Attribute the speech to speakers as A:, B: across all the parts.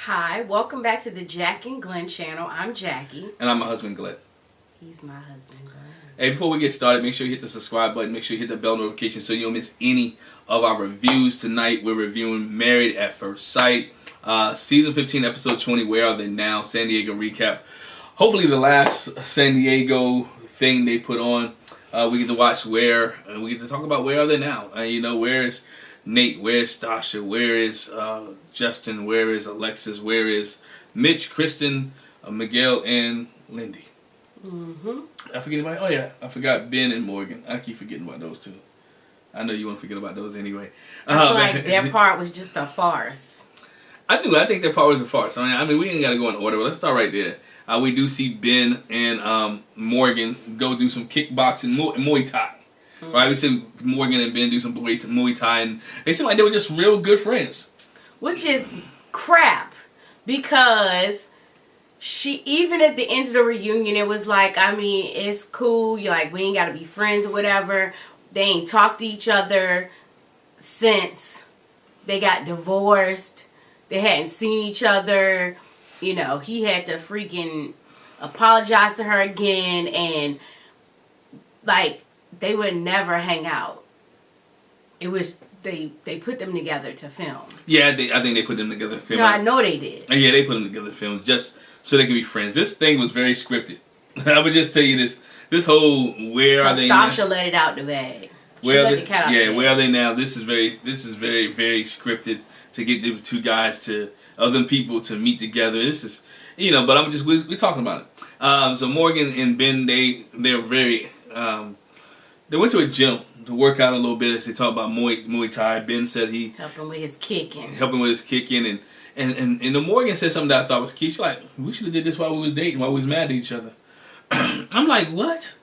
A: Hi, welcome back to the Jack and Glenn channel. I'm Jackie.
B: And I'm my husband, Glenn.
A: He's my husband, Glenn.
B: Hey, before we get started, make sure you hit the subscribe button. Make sure you hit the bell notification so you don't miss any of our reviews. Tonight, we're reviewing Married at First Sight. Season 15, episode 20, Where Are They Now? San Diego recap. Hopefully the last San Diego thing they put on. We get to watch where, and we get to talk about where are they now. Where is Nate? Where is Stasha? Where is Justin? Where is Alexis? Where is Mitch, Kristen, Miguel, and Lindy? I forget anybody. Oh yeah, I forgot Ben and Morgan. I keep forgetting about those two. I know you want to forget about those anyway.
A: I feel like their part was just a farce.
B: I do. I think their part was a farce. I mean, we ain't got to go in order, but let's start right there. We do see Ben and Morgan go do some kickboxing, Muay Thai. Right? We see Morgan and Ben do some Muay Thai, and they seem like they were just real good friends.
A: Which is crap, because she, even at the end of the reunion, it was like, I mean, it's cool. You're like, we ain't got to be friends or whatever. They ain't talked to each other since they got divorced. They hadn't seen each other. You know, he had to freaking apologize to her again, and like they would never hang out. It was they put them together to film.
B: Yeah, I think they put them together to film.
A: No, I know they did.
B: Yeah, they put them together to film just so they could be friends. This thing was very scripted. I would just tell you this. This whole where are they now?
A: Stasha let it out the bag.
B: Where are they? Where are they now? This is very very scripted to get the two guys to other people to meet together. This is but we're talking about it. So Morgan and Ben, they're very they went to a gym to work out a little bit as they talk about Muay Thai. Ben said he
A: helped him with his kicking.
B: And the Morgan said something that I thought was key. She's like, we should have did this while we was dating, while we was mad at each other. I'm like, what?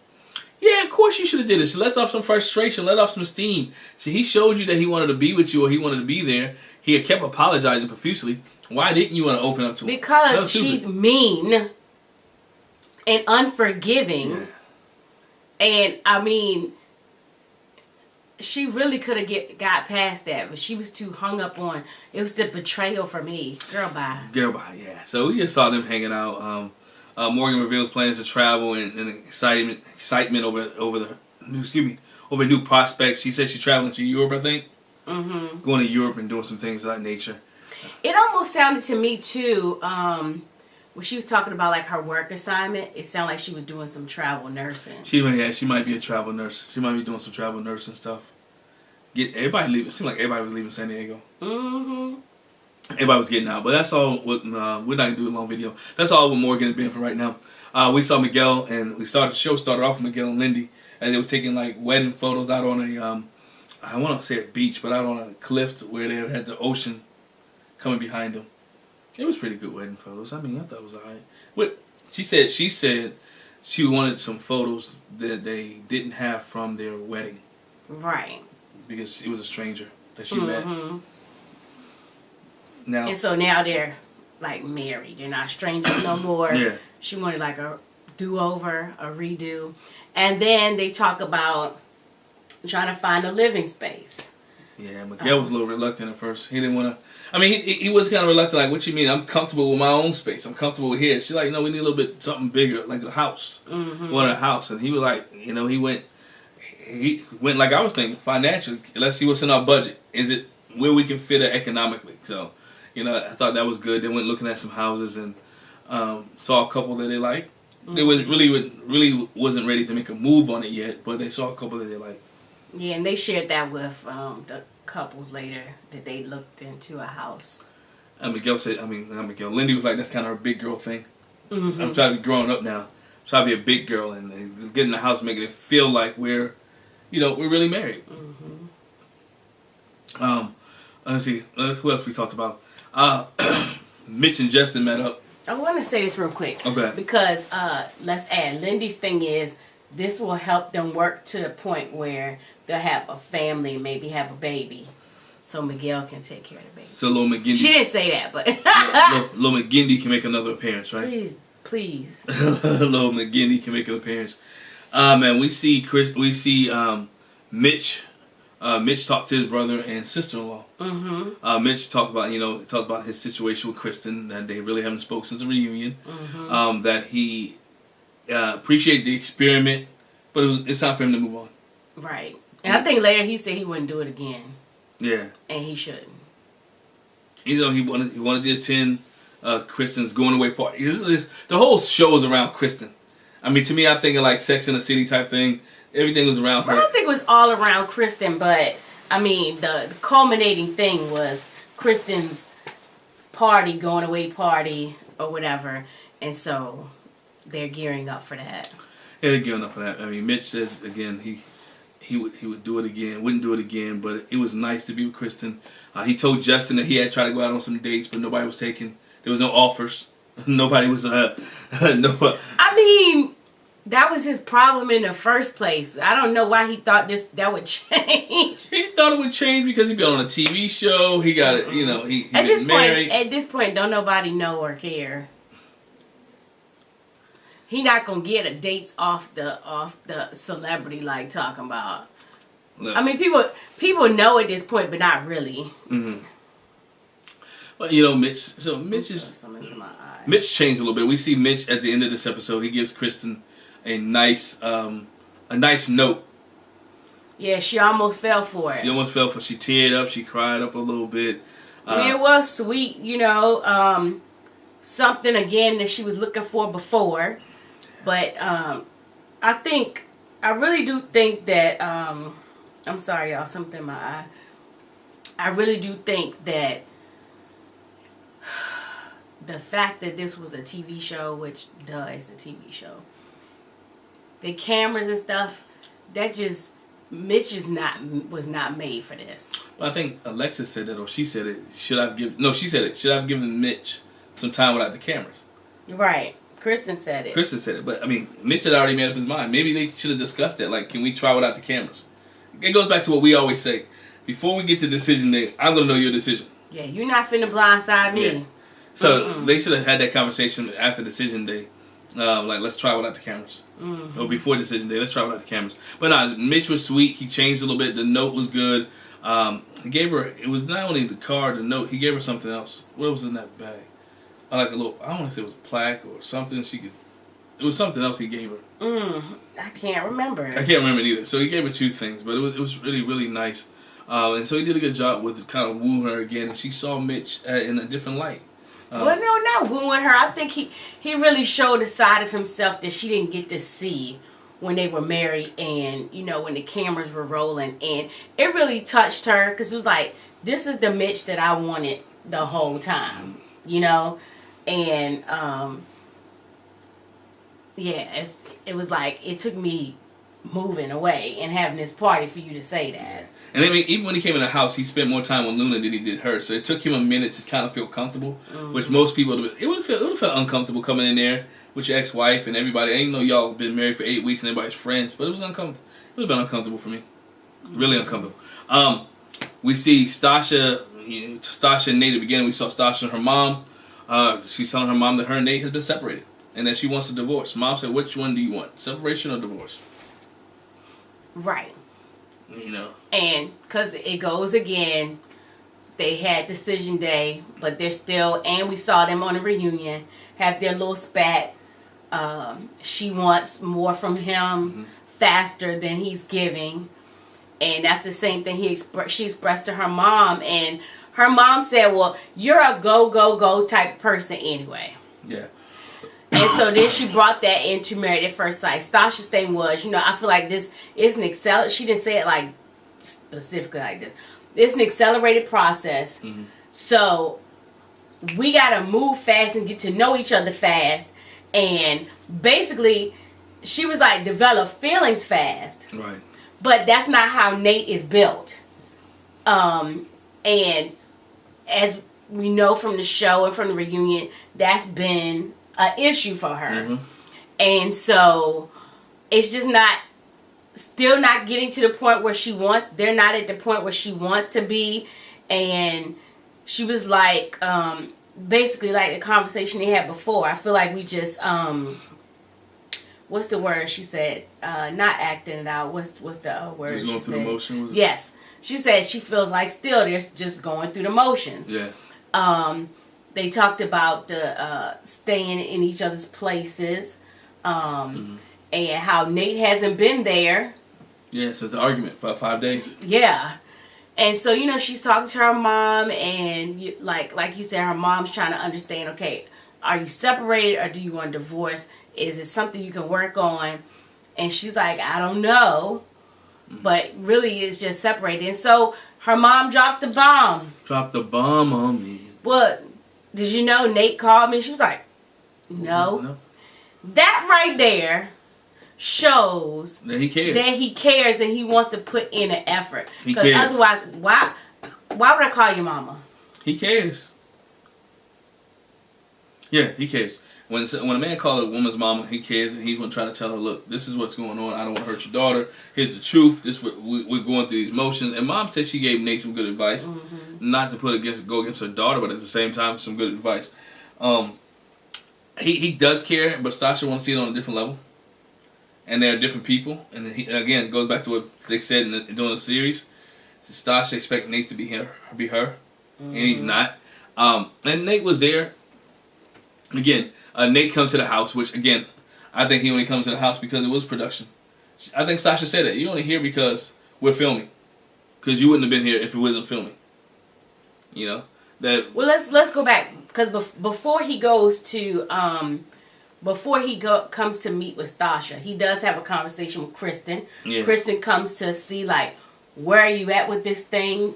B: Yeah, of course you should have did this. Let off some frustration, let off some steam. He showed you that he wanted to be with you or he wanted to be there. He had kept apologizing profusely. Why didn't you want to open up to him?
A: Because she's mean and unforgiving. Yeah. And I mean, she really could have got past that, but she was too hung up on it. Was the betrayal for me. Girl, bye.
B: Yeah. So we just saw them hanging out. Morgan reveals plans to travel and excitement over new prospects. She said she's traveling to Europe, I think. Going to Europe and doing some things of that nature.
A: It almost sounded to me too, when she was talking about like her work assignment, it sounded like she was doing some travel nursing. She
B: might be a travel nurse. She might be doing some travel nursing stuff. Everybody leaving. It seemed like everybody was leaving San Diego. Everybody was getting out, but that's all. We're not gonna do a long video. That's all with Morgan and Ben for right now. We saw Miguel, and the show started off with Miguel and Lindy, and they were taking like wedding photos out on a I want to say a beach, but out on a cliff where they had the ocean coming behind them. It was pretty good wedding photos. I mean, I thought it was alright. What she said she wanted some photos that they didn't have from their wedding,
A: right? Because
B: it was a stranger that she met. Now,
A: and so now they're like married. They're not strangers no more.
B: Yeah.
A: She wanted like a do-over, a redo, and then they talk about trying to find a living space.
B: Yeah, Miguel was a little reluctant at first. He didn't want to. I mean, he was kind of reluctant. Like, what you mean? I'm comfortable with my own space. I'm comfortable here. She's like, no, we need a little bit something bigger, like a house. We want a house, and he was like, he went like I was thinking, financially. Let's see what's in our budget. Is it where we can fit it economically? So, I thought that was good. They went looking at some houses and saw a couple that they liked. They really wasn't ready to make a move on it yet, but they saw a couple that they liked.
A: Yeah, and they shared that with the couples later, that they looked into a house.
B: And Miguel said, not Miguel, Lindy was like, that's kind of her big girl thing. I'm trying to be grown up now. I'm trying to be a big girl and get in the house, making it feel like we're really married. Let's see, who else we talked about? Mitch and Justin met up.
A: I want to say this real quick.
B: Okay.
A: Because let's add, Lindy's thing is, this will help them work to the point where they'll have a family, maybe have a baby, so Miguel can take care of the baby.
B: So Lil McGindy.
A: She didn't say that, but
B: Lil McGindy can make another appearance, right?
A: Please.
B: Lil McGindy can make an appearance. Man, we see Mitch Mitch talked to his brother and sister-in-law.
A: Mm-hmm.
B: Mitch talked about his situation with Kristen, that they really haven't spoken since the reunion.
A: Mm-hmm.
B: That he appreciated the experiment, but it's time for him to move on.
A: Right. And I think later he said he wouldn't do it again.
B: Yeah.
A: And he shouldn't.
B: He wanted to attend Kristen's going away party. The whole show is around Kristen. I mean, to me, I'm thinking like Sex in the City type thing. Everything was around her.
A: I don't think it was all around Kristen, but I mean, the culminating thing was Kristen's party, going away party or whatever, and so they're gearing up for that.
B: Yeah, they're gearing up for that. I mean, Mitch says again he would do it again, wouldn't do it again, but it was nice to be with Kristen. He told Justin that he had tried to go out on some dates, but nobody was taken. There was no offers. Nobody was no.
A: I mean, that was his problem in the first place. I don't know why he thought that would change.
B: He thought it would change because he'd been on a TV show. He got it, you know. He been married.
A: At this point, don't nobody know or care. He not gonna get a dates off the celebrity like talking about.
B: Look.
A: I mean, people know at this point, but not really.
B: Mm-hmm. But you know, Mitch changed a little bit. We see Mitch at the end of this episode. He gives Kristen a nice note.
A: Yeah, she almost fell for it.
B: She teared up. She cried up a little bit.
A: I mean, it was sweet, you know. Something again that she was looking for before. But I really do think that I'm sorry, y'all, something in my eye. I really do think that the fact that this was a TV show, which it's a TV show, the cameras and stuff, Mitch was not made for this.
B: But I think Alexis said that, or she said it. Should I have given Mitch some time without the cameras?
A: Right. Kristen said it. But,
B: I mean, Mitch had already made up his mind. Maybe they should have discussed that. Like, can we try without the cameras? It goes back to what we always say. Before we get to decision day, I'm going to know your decision.
A: Yeah, you're not finna blindside me.
B: Yeah. So, they should have had that conversation after decision day. Like, let's try without the cameras.
A: Mm-hmm.
B: Or before decision day, let's try without the cameras. But no, Mitch was sweet. He changed a little bit. The note was good. He gave her, it was not only the card, the note, he gave her something else. What was in that bag? I don't want to say it was a plaque or something it was something else he gave her.
A: I can't remember.
B: I can't remember it either. So he gave her two things, but it was really, really nice. And so he did a good job with kind of wooing her again, and she saw Mitch in a different light.
A: Well, no, not wooing her. I think he really showed a side of himself that she didn't get to see when they were married and, you know, when the cameras were rolling. And it really touched her because it was like, this is the Mitch that I wanted the whole time, you know? And, yeah, it was like, it took me moving away and having this party for you to say that.
B: And I mean, even when he came in the house, he spent more time with Luna than he did her. So it took him a minute to kind of feel comfortable, which most people, it would have felt uncomfortable coming in there with your ex-wife and everybody. I didn't know y'all been married for 8 weeks and everybody's friends, but it was uncomfortable. It would have been uncomfortable for me. Really uncomfortable. We see Stasha and Nate at the beginning. We saw Stasha and her mom. She's telling her mom that her and Nate has been separated and that she wants a divorce. Mom said, which one do you want? Separation or divorce?
A: Right.
B: You know.
A: And because it goes again, they had decision day, but they're still, and we saw them on the reunion, have their little spat. She wants more from him faster than he's giving. And that's the same thing she expressed to her mom. And her mom said, well, you're a go, go, go type person anyway.
B: Yeah.
A: And so then she brought that into Married at First Sight. Stasha's thing was, you know, I feel like this is an she didn't say it like specifically like this. It's an accelerated process. So we got to move fast and get to know each other fast. And basically, she was like, develop feelings fast.
B: Right.
A: But that's not how Nate is built. And as we know from the show and from the reunion, that's been an issue for her. And so it's just still not getting to the point where they're not at the point where she wants to be. And she was like, basically like the conversation they had before. I feel like we just, what's the word she said? Not acting it out. What's the word
B: just
A: she
B: going
A: said?
B: through the motion?
A: Yes. she said she feels like still they're just going through the motions.
B: Yeah.
A: They talked about the staying in each other's places, and how Nate hasn't been there.
B: Yeah, since the argument, about 5 days.
A: Yeah. And so, you know, she's talking to her mom, and like you said, her mom's trying to understand, okay, are you separated or do you want a divorce? Is it something you can work on? And she's like, I don't know. But really, it's just separated. And so, her mom drops the bomb.
B: Drop the bomb on me.
A: Well, did you know Nate called me? She was like, no. That right there shows
B: that he
A: cares and he wants to put in an effort.
B: Because
A: otherwise, why would I call your mama?
B: He cares. Yeah, he cares. When a man calls a woman's mama, he cares, and he's going to try to tell her, look, this is what's going on. I don't want to hurt your daughter. Here's the truth. This we're going through these motions. And mom said she gave Nate some good advice, not to go against her daughter, but at the same time, some good advice. He does care, but Stasha wants to see it on a different level. And they're different people. And again, it goes back to what they said during the series. Stasha expects Nate to be her, and he's not. And Nate was there. Again, Nate comes to the house, which, again, I think he only comes to the house because it was production. I think Stasha said it. You're only here because we're filming. Because you wouldn't have been here if it wasn't filming. You know?
A: Well, let's go back. Because before he goes to... comes to meet with Stasha, he does have a conversation with Kristen. Yeah. Kristen comes to see, like, where are you at with this thing?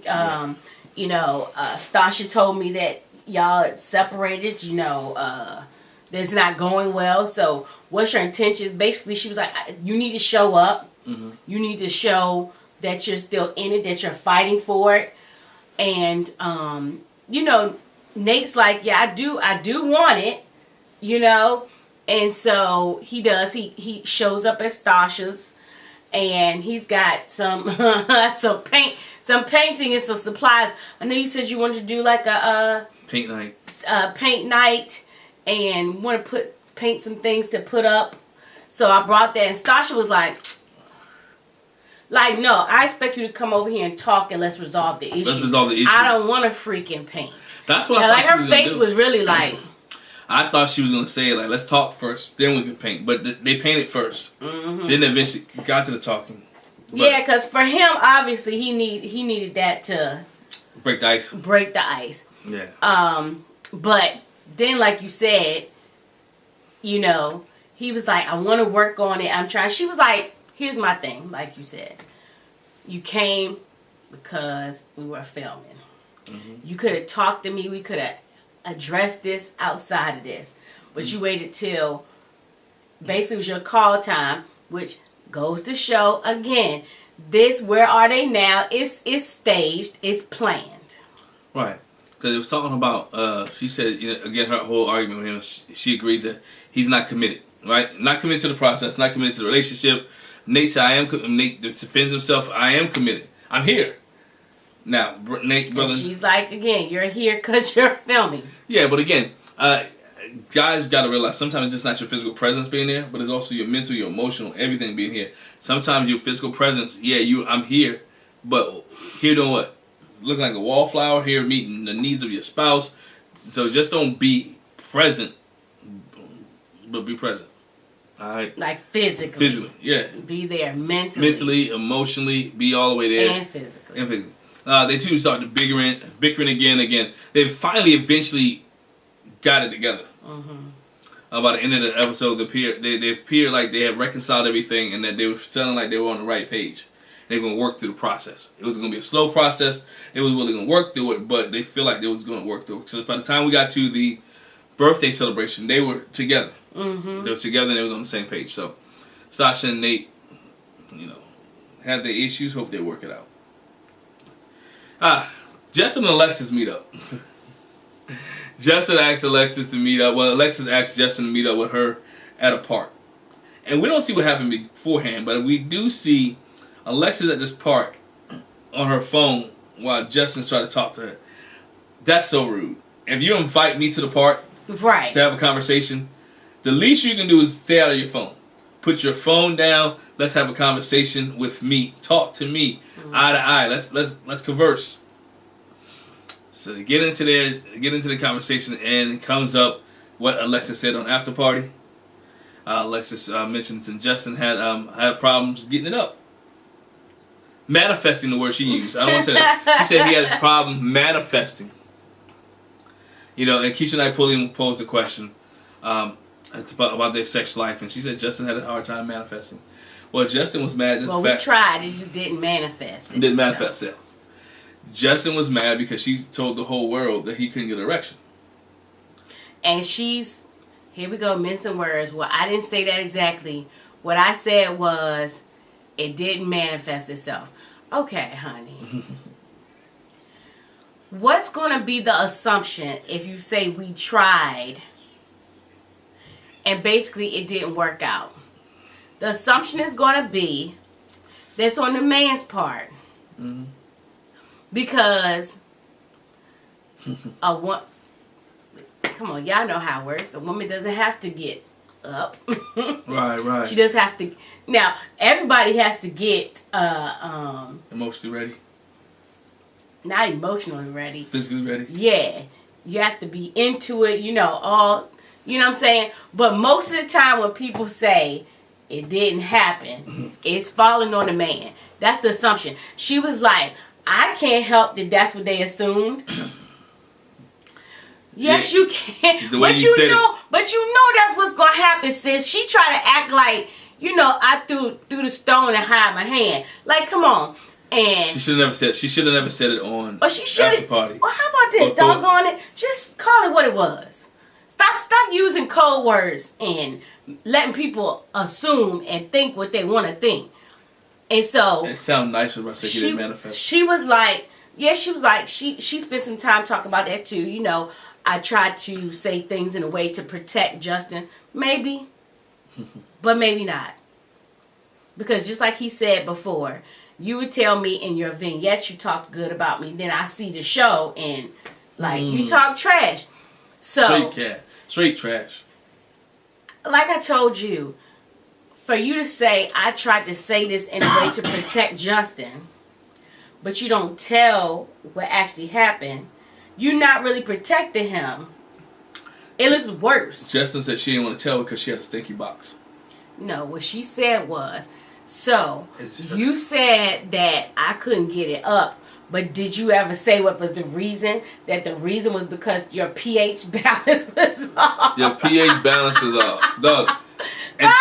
A: You know, Stasha told me that y'all separated, you know, it's not going well. So what's your intentions? Basically, she was like, you need to show up. You need to show that you're still in it, that you're fighting for it. And, you know, Nate's like, yeah, I do want it, you know. And so he does. He shows up at Stasha's, and he's got some some painting and some supplies. I know you said you wanted to do like a
B: paint night.
A: Paint night, and want to paint some things to put up. So I brought that, and Stasha was like, no, I expect you to come over here and talk, and let's resolve the issue.
B: Let's resolve the issue.
A: I don't want to freaking paint.
B: That's what I thought.
A: Like her face was really like.
B: I thought she was going to say, like, let's talk first, then we can paint. But they painted first. Then eventually got to the talking. But
A: yeah, because for him, obviously, he needed that to...
B: break the ice.
A: Break the ice.
B: Yeah.
A: But then, like you said, you know, he was like, I want to work on it. I'm trying. She was like, here's my thing, like you said. You came because we were filming. You could have talked to me. We could have address this outside of this, but you waited till basically it was your call time, which goes to show again, this Where Are They Now? It's staged, it's planned,
B: right? Because it was talking about she said, you know, again, her whole argument with him, she agrees that he's not committed, right? Not committed to the process, not committed to the relationship. Nate said, Nate defends himself, I am committed, I'm here. Now, Nate, brother...
A: And she's like, again, you're here because you're filming. Yeah,
B: but again, guys got to realize sometimes it's just not your physical presence being there, but it's also your mental, your emotional, everything being here. Sometimes your physical presence, I'm here, but here doing what? Looking like a wallflower, here meeting the needs of your spouse. So just don't be present, but be present. All right?
A: Like physically.
B: Physically, yeah.
A: Be there mentally.
B: Mentally, emotionally, be all the way there.
A: And physically.
B: And physically. They two started bickering again. They finally, eventually got it together. By the end of the episode, they appeared like they had reconciled everything and that they were sounding like they were on the right page. They were going to work through the process. It was going to be a slow process. They was really going to work through it, but they feel like they was going to work through it. So by the time we got to the birthday celebration, they were together. They were together and they was on the same page. So Stasha and Nate, you know, have their issues. Hope they work it out. Justin and Alexis meet up. Justin asked Alexis to meet up. Well, Alexis asked Justin to meet up with her at a park. And we don't see what happened beforehand, but we do see Alexis at this park on her phone while Justin's trying to talk to her. That's so rude. If you invite me to the park to have a conversation, the least you can do is stay out of your phone. Put your phone down. Let's have a conversation with me. Talk to me, eye to eye. Let's converse. So they get into the conversation, and it comes up what Alexis said on After Party. Alexis mentioned that Justin had problems getting it up. Manifesting, the word she used. I don't want to say that. She said he had a problem manifesting. You know, and Keisha and I posed a question about their sex life, and she said Justin had a hard time manifesting. Well, Justin was mad at the fact...
A: Well, we tried. It just didn't manifest.
B: Didn't manifest it. Justin was mad because she told the whole world that he couldn't get an erection.
A: And she's... Here we go, mincing words. Well, I didn't say that exactly. What I said was, it didn't manifest itself. Okay, honey. What's going to be the assumption if you say we tried and basically it didn't work out? The assumption is going to be that's on the man's part. Mm-hmm. Because come on, y'all know how it works. A woman doesn't have to get up.
B: Right.
A: She does have to. Now, everybody has to get
B: emotionally ready.
A: Not emotionally ready.
B: Physically ready.
A: Yeah. You have to be into it, you know what I'm saying? But most of the time when people say it didn't happen, it's falling on the man. That's the assumption. She was like, I can't help that that's what they assumed. Yes, you can.
B: The way you said it.
A: But you know that's what's going to happen, sis. She tried to act like, I threw the stone and hide my hand. Like, come on. And
B: she should have never said it on After Party.
A: Well, how about this? Doggone it. Just call it what it was. Stop using code words and letting people assume and think what they want to think. And so
B: it sounds nicer when I say he didn't manifest.
A: She was like, she spent some time talking about that too. I tried to say things in a way to protect Justin. Maybe. But maybe not. Because just like he said before, you would tell me in your vignettes you talk good about me. Then I see the show and you talk trash. So
B: straight trash.
A: Like I told you, for you to say I tried to say this in a way to protect Justin, but you don't tell what actually happened, you're not really protecting him. It looks worse.
B: Justin said she didn't want to tell because she had a stinky box. No,
A: what she said was, so you said that I couldn't get it up, but did you ever say what was the reason? That the reason was because your pH balance was off.
B: Your pH balance was off. Dog. And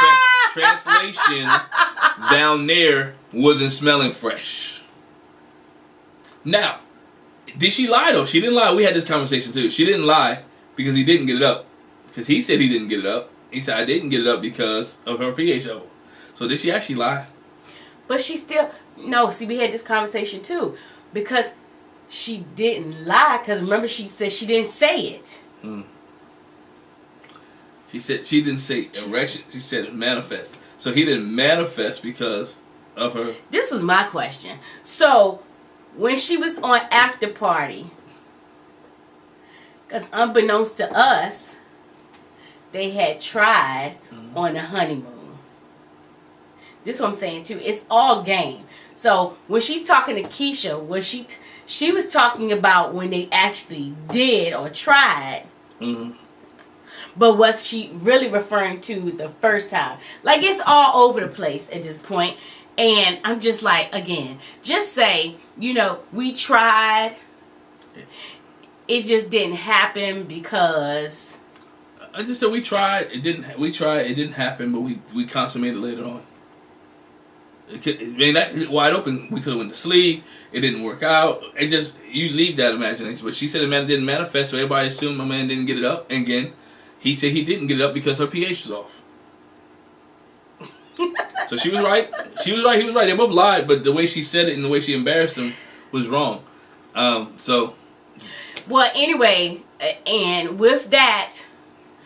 B: translation down there wasn't smelling fresh. Now, did she lie though? She didn't lie. We had this conversation too. She didn't lie because he didn't get it up. Because he said he didn't get it up. He said I didn't get it up because of her pH level. So did she actually lie?
A: But she still... No, see, we had this conversation too. Because she didn't lie. Because remember, she said she didn't say it.
B: She said she didn't say erection. She said it manifest. So he didn't manifest because of her...
A: This was my question. So, when she was on After Party, because unbeknownst to us, they had tried on the honeymoon. This is what I'm saying too. It's all game. So when she's talking to Keisha, when she was talking about when they actually did or tried. But was she really referring to the first time? Like, it's all over the place at this point. And I'm just like, again, just say, we tried. It just didn't happen because...
B: I just said we tried. It didn't happen, but we consummated later on. That wide open. We could have went to sleep. It didn't work out. It just, you leave that imagination. But she said the man didn't manifest, so everybody assumed my man didn't get it up. And again, he said he didn't get it up because her pH was off. So she was right. She was right. He was right. They both lied, but the way she said it and the way she embarrassed him was wrong.
A: Well, anyway, and with that,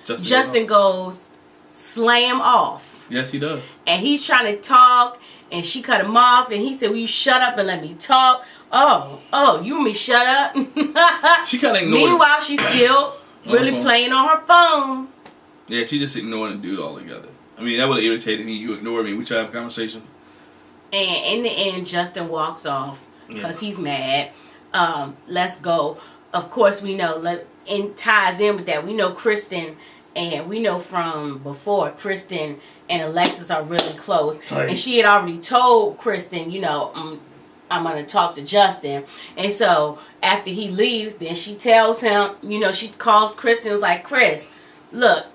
A: Justin goes slam off.
B: Yes, he does.
A: And he's trying to talk. And she cut him off, and he said, will you shut up and let me talk? Oh, you want me to shut up?
B: She kind of ignored
A: Meanwhile, she's still really playing on her phone.
B: Yeah, she just ignoring the dude altogether. I mean, that would have irritated me. You ignored me. We tried to have a conversation.
A: And in the end, Justin walks off because he's mad. Let's go. Of course, we know, and ties in with that. We know Kristen, and we know from before, Kristen and Alexis are really close. Tight. And she had already told Kristen, you know, I'm going to talk to Justin. And so after he leaves, then she tells him, you know, she calls Kristen, was like, Chris, look,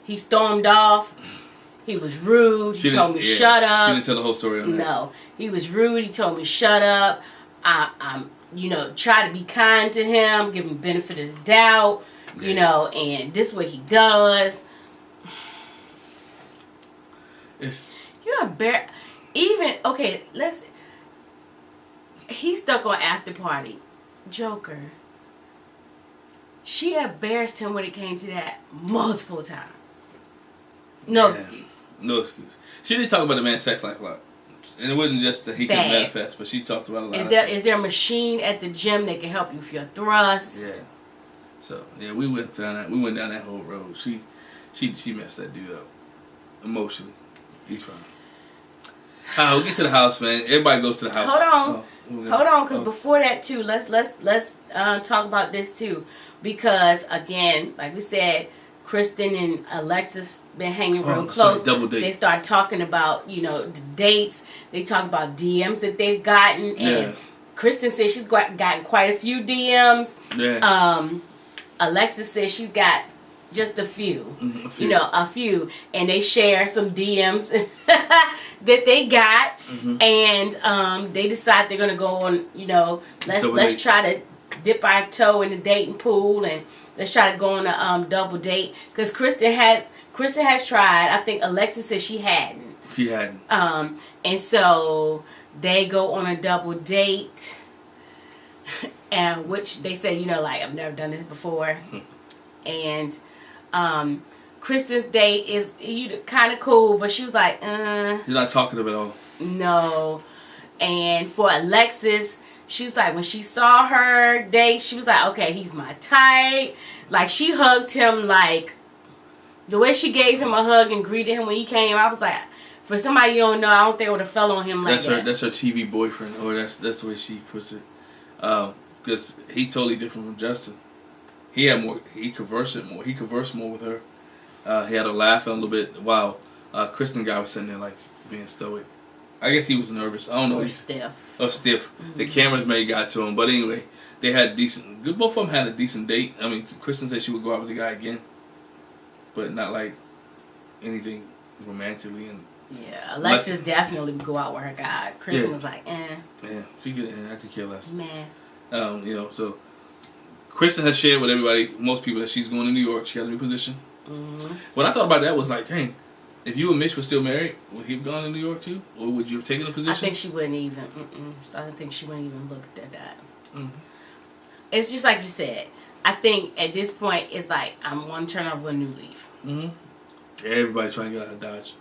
A: he stormed off. He was rude. He told me shut up.
B: She didn't tell the whole story on that.
A: No, he was rude. He told me shut up. I'm you know, try to be kind to him, give him benefit of the doubt, you know, and this is what he does. You're a bear. Even, okay, he's stuck on after party. Joker. She embarrassed him when it came to that multiple times. No excuse.
B: No excuse. She did talk about the man's sex life a lot. And it wasn't just that he could manifest, but she talked about a lot.
A: Is there a machine at the gym that can help you with your thrust?
B: Yeah. So we went down that. We went down that whole road. She messed that dude up emotionally. He's fine. We'll get to the house, man. Everybody goes to the house.
A: Hold on, because before that too, let's talk about this too, because again, like we said, Kristen and Alexis been hanging real close.
B: Double date.
A: They start talking about, you know, the dates. They talk about DMs that they've gotten. And Kristen says she's gotten quite a few DMs. Yeah. Alexis says she's got just a few.
B: A few.
A: You know, a few. And they share some DMs that they got. And they decide they're going to go on, you know, let's try to dip our toe in the dating pool and let's try to go on a double date, because Kristen has tried. I think Alexis said she hadn't.
B: She hadn't.
A: And so they go on a double date, and which they say, you know, like, I've never done this before. And Kristen's date is kind of cool, but she was like,
B: You're not talkative at all.
A: No. And for Alexis, she was like, when she saw her date, she was like, okay, he's my type. Like, she hugged him, like, the way she gave him a hug and greeted him when he came, I was like, for somebody you don't know, I don't think I would have fell on him like that.
B: That's her TV boyfriend, or that's the way she puts it. Because he totally different from Justin. He had more, he conversed more with her. He had her laughing a little bit while Kristen guy was sitting there, like, being stoic. I guess he was nervous. I don't know.
A: Or stiff.
B: Or stiff. The cameras may have got to him. But anyway, they had both of them had a decent date. I mean, Kristen said she would go out with the guy again. But not like anything romantically. And
A: yeah, Alexis definitely would go out with her guy. Kristen was like, eh.
B: Yeah, she could. I could care less.
A: Man.
B: You know, so Kristen has shared with everybody, most people, that she's going to New York. She got a new position. What I thought about that was like, dang. If you and Mitch were still married, would he have gone to New York too? Or would you have taken a position?
A: I think she wouldn't even. I don't think she wouldn't even look at that. It's just like you said. I think at this point, it's like, I'm one turn off with a new leaf.
B: Everybody trying to get out of Dodge.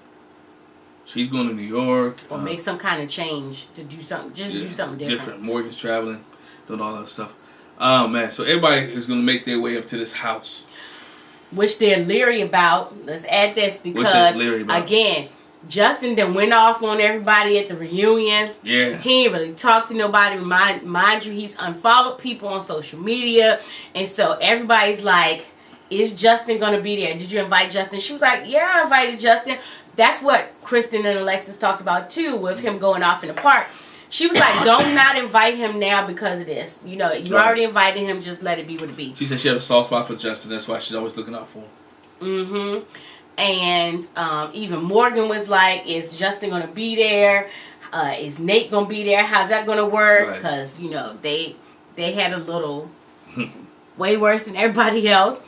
B: She's going to New York.
A: Or make some kind of change to do something. Just do something different.
B: Morgan's traveling, doing all that stuff. Oh, man. So everybody is going to make their way up to this house.
A: Which they're leery about. Let's add this, because, again, Justin then went off on everybody at the reunion.
B: Yeah.
A: He ain't really talked to nobody. Mind you, he's unfollowed people on social media. And so everybody's like, is Justin going to be there? Did you invite Justin? She was like, yeah, I invited Justin. That's what Kristen and Alexis talked about too, with him going off in the park. She was like, don't not invite him now because of this. You know, you already invited him. Just let it be what it be.
B: She said she had a soft spot for Justin. That's why she's always looking out for him.
A: And even Morgan was like, is Justin going to be there? Is Nate going to be there? How's that going to work? Because, you know, they had a little way worse than everybody else.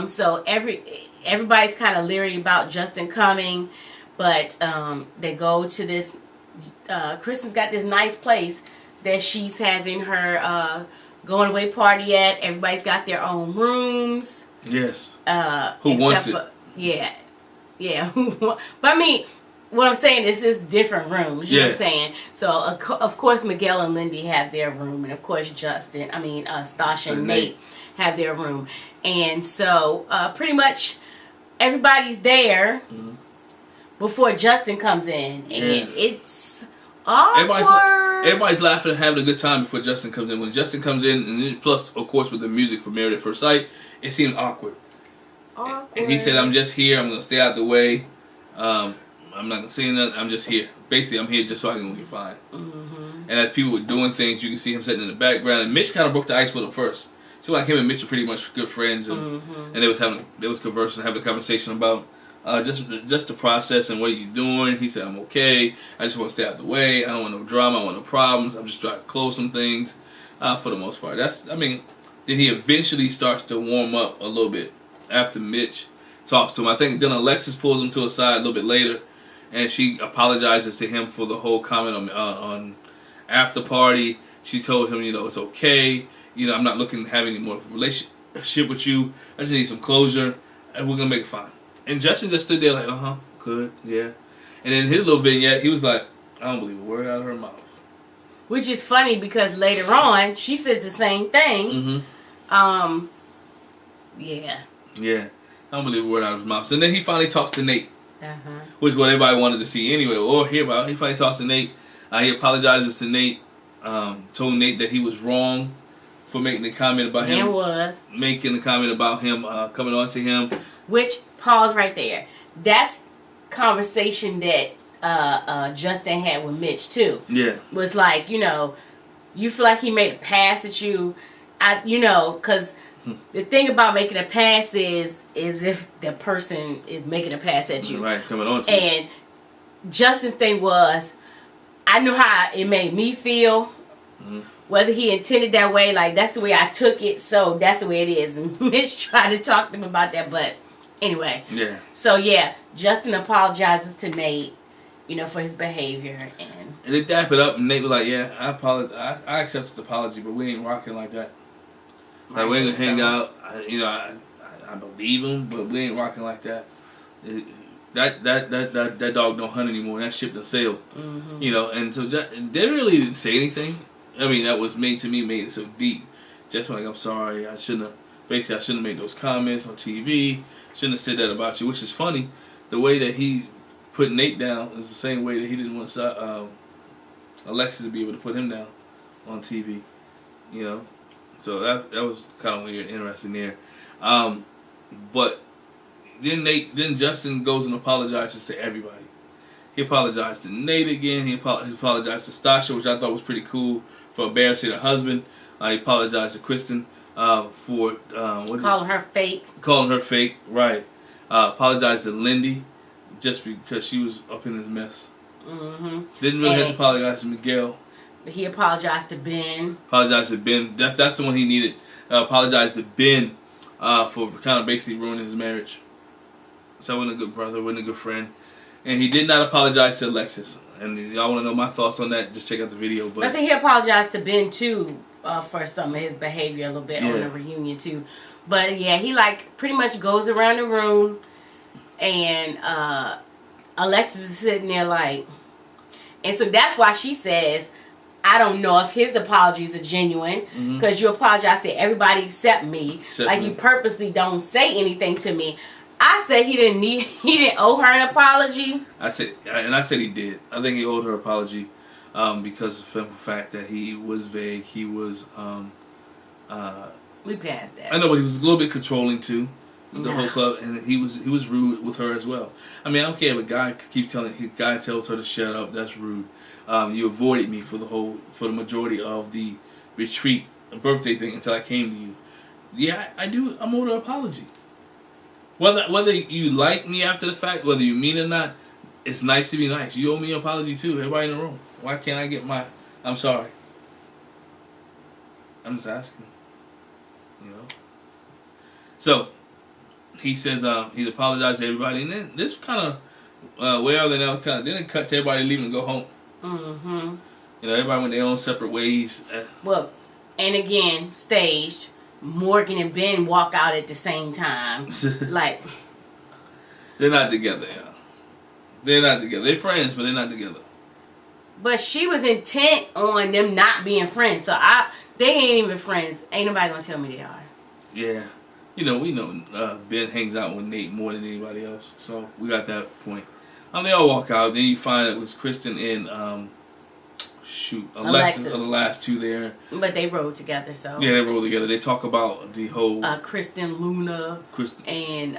A: So everybody's kind of leery about Justin coming. But they go to this... Kristen's got this nice place that she's having her going away party at. Everybody's got their own rooms.
B: Yes. Who wants it?
A: Yeah. But I mean, what I'm saying is it's different rooms. You know what I'm saying? So, of course, Miguel and Lindy have their room. And, of course, Stasha and Nate have their room. And so, pretty much, everybody's there before Justin comes in, and it's awkward.
B: Everybody's laughing and having a good time before Justin comes in. When Justin comes in, and then plus, of course, with the music for Married at First Sight, it seemed awkward. And he said, "I'm just here. I'm gonna stay out the way. I'm not gonna say nothing. I'm just here. Basically, I'm here just so I can get fine." And as people were doing things, you can see him sitting in the background. And Mitch kind of broke the ice with him first. So like him and Mitch are pretty much good friends, and they was conversing, having a conversation about just the process and what are you doing. He said, "I'm okay. I just want to stay out the way. I don't want no drama. I don't want no problems. I'm just trying to close some things for the most part." Then he eventually starts to warm up a little bit after Mitch talks to him. I think then Alexis pulls him to a side a little bit later, and she apologizes to him for the whole comment on after party. She told him, it's okay. I'm not looking to have any more relationship with you. I just need some closure, and we're gonna make it fine. And Justin just stood there like, good, yeah. And then his little vignette, he was like, I don't believe a word out of her mouth.
A: Which is funny because later on, she says the same thing. Yeah.
B: Yeah. I don't believe a word out of his mouth. So then he finally talks to Nate. Which is what everybody wanted to see anyway, or hear about. He finally talks to Nate. He apologizes to Nate. Told Nate that he was wrong for making the comment about him. Making the comment about him coming on to him.
A: Which, pause right there. That's conversation that Justin had with Mitch too. Yeah. Was like, you feel like he made a pass at you. Because the thing about making a pass is if the person is making a pass at you.
B: Right, coming on to you.
A: And Justin's thing was, I knew how it made me feel. Whether he intended that way, like, that's the way I took it, so that's the way it is. And Mitch tried to talk to him about that, but anyway. Yeah. So, yeah, Justin apologizes to Nate, for his behavior. And
B: they dap it up, and Nate was like, yeah, I apologize. I accept his apology, but we ain't rocking like that. Like, we ain't gonna hang out. I believe him, but we ain't rocking like that. That dog don't hunt anymore. That ship done sailed. And so they really didn't say anything. That was made it so deep. Just like, I'm sorry, I shouldn't have made those comments on TV. Shouldn't have said that about you, which is funny. The way that he put Nate down is the same way that he didn't want Alexis to be able to put him down on TV. So that was kind of weird, interesting there. But then Justin goes and apologizes to everybody. He apologized to Nate again. He apologized to Stasha, which I thought was pretty cool, for embarrassing her husband. He apologized to Kristen for
A: calling her fake.
B: Calling her fake, right. Apologized to Lindy just because she was up in this mess. Didn't really have to apologize to Miguel.
A: He apologized to Ben.
B: Apologized to Ben. That's the one he needed. Apologized to Ben for kind of basically ruining his marriage. So I wasn't a good brother, wasn't a good friend. And he did not apologize to Alexis. And if y'all want to know my thoughts on that, just check out the video. But
A: I think he apologized to Ben too for some of his behavior a little bit on the reunion too. But yeah, he pretty much goes around the room, and Alexis is sitting there and so that's why she says, I don't know if his apologies are genuine, because you apologize to everybody except me. You purposely don't say anything to me. I said he didn't owe her an apology.
B: I said he did. I think he owed her an apology because of the fact that he was vague. He was
A: we passed that.
B: I know, but he was a little bit controlling too with the whole club, and he was rude with her as well. I don't care if a guy tells her to shut up. That's rude. You avoided me for the majority of the retreat, birthday thing until I came to you. Yeah, I do. I'm owed an apology. Whether you like me after the fact, whether you mean it or not, it's nice to be nice. You owe me an apology too. Everybody in the room. Why can't I get my I'm sorry? I'm just asking. So he says he's apologized to everybody, and then this kind of then it cut to everybody leaving and go home. Everybody went their own separate ways.
A: Well, and again, staged. Morgan and Ben walk out at the same time.
B: They're not together, They're not together. They're friends, but they're not together.
A: But she was intent on them not being friends. So they ain't even friends. Ain't nobody gonna tell me they are.
B: Yeah. we know Ben hangs out with Nate more than anybody else, so we got that point. They all walk out. Then you find it was Kristen and Alexis are the last two there.
A: But they rode together, so
B: yeah, they rode together. They talk about the whole
A: Kristen, Luna, and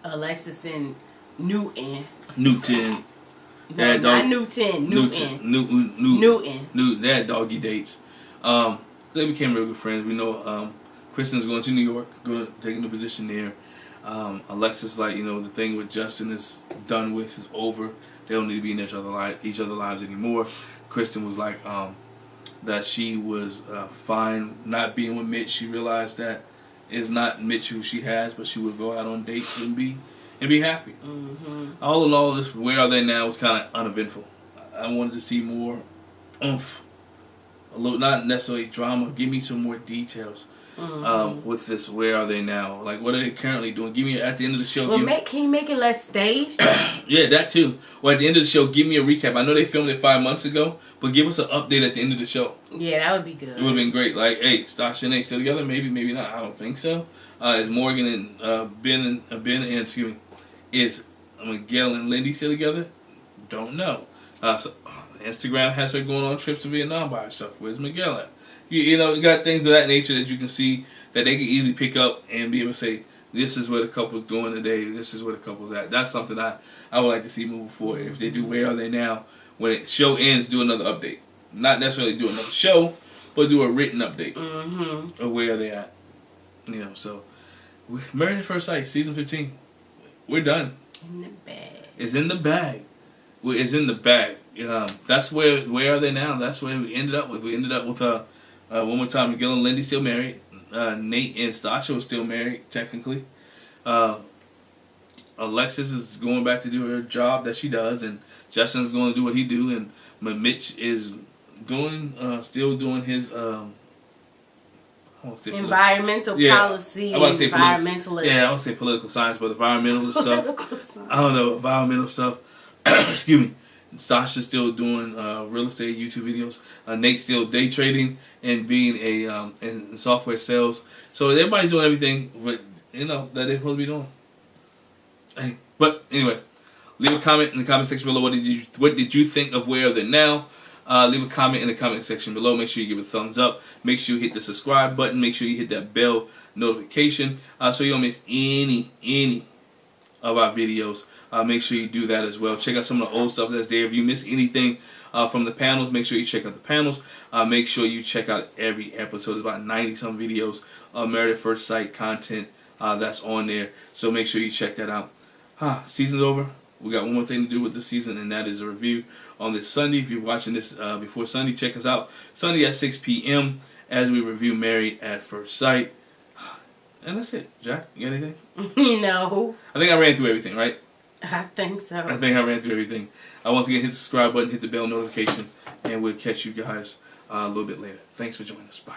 A: Alexis and Newton.
B: Newton.
A: No, not Newton.
B: They had doggy dates. They became real good friends. We know Kristen's going to New York, going to take a new position there. Alexis, like, the thing with Justin is done with, is over. They don't need to be in each other's lives anymore. Kristen was like that she was fine not being with Mitch. She realized that it's not Mitch who she has, but she would go out on dates and be happy. Mm-hmm. All in all, this Where Are They Now was kind of uneventful. I wanted to see more oomph. Not necessarily drama. Give me some more details. Mm-hmm. With this, Where Are They Now? Like, what are they currently doing? Give me at the end of the show.
A: Can you make it less staged?
B: Yeah, that too. Well, at the end of the show, give me a recap. I know they filmed it 5 months ago, but give us an update at the end of the show.
A: Yeah, that would be good.
B: It would have been great. Like, hey, Stasha and Nate still together? Maybe, maybe not. I don't think so. Is Morgan and Ben and is Miguel and Lindy still together? Don't know. So Instagram has her going on trips to Vietnam by herself. Where's Miguel at? You got things of that nature that you can see that they can easily pick up and be able to say, this is where the couple's doing today, this is where the couple's at. That's something I would like to see moving forward. If they do Where Are They Now, when the show ends, do another update. Not necessarily do another show, but do a written update of where are they at. So Married at First Sight, season 15. We're done.
A: In the bag.
B: It's in the bag. It's in the bag. That's where are they now? That's where we ended up with. We ended up with one more time, Miguel and Lindy still married. Nate and Stasha were still married, technically. Alexis is going back to do her job that she does, and Justin's going to do what he do, and Mitch is still doing his
A: environmental policy, environmentalist.
B: Yeah, I would say political science, but environmental stuff. I don't know, environmental stuff. Excuse me. Sasha's still doing real estate YouTube videos. Nate's still day trading and being in software sales. So everybody's doing everything, but that they're supposed to be doing. Hey, but anyway, leave a comment in the comment section below. What did you think of Where Are They Now? Leave a comment in the comment section below. Make sure you give it a thumbs up. Make sure you hit the subscribe button. Make sure you hit that bell notification so you don't miss any of our videos. Make sure you do that as well. Check out some of the old stuff that's there. If you miss anything from the panels, make sure you check out the panels. Make sure you check out every episode. There's about 90-some videos of Married at First Sight content that's on there. So make sure you check that out. Season's over. We got one more thing to do with the season, and that is a review on this Sunday. If you're watching this before Sunday, check us out Sunday at 6 p.m. as we review Married at First Sight. And that's it. Jack, you got anything?
A: No.
B: I think I ran through everything, right?
A: I think so.
B: I think I ran through everything. Once again, hit the subscribe button, hit the bell notification, and we'll catch you guys a little bit later. Thanks for joining us. Bye.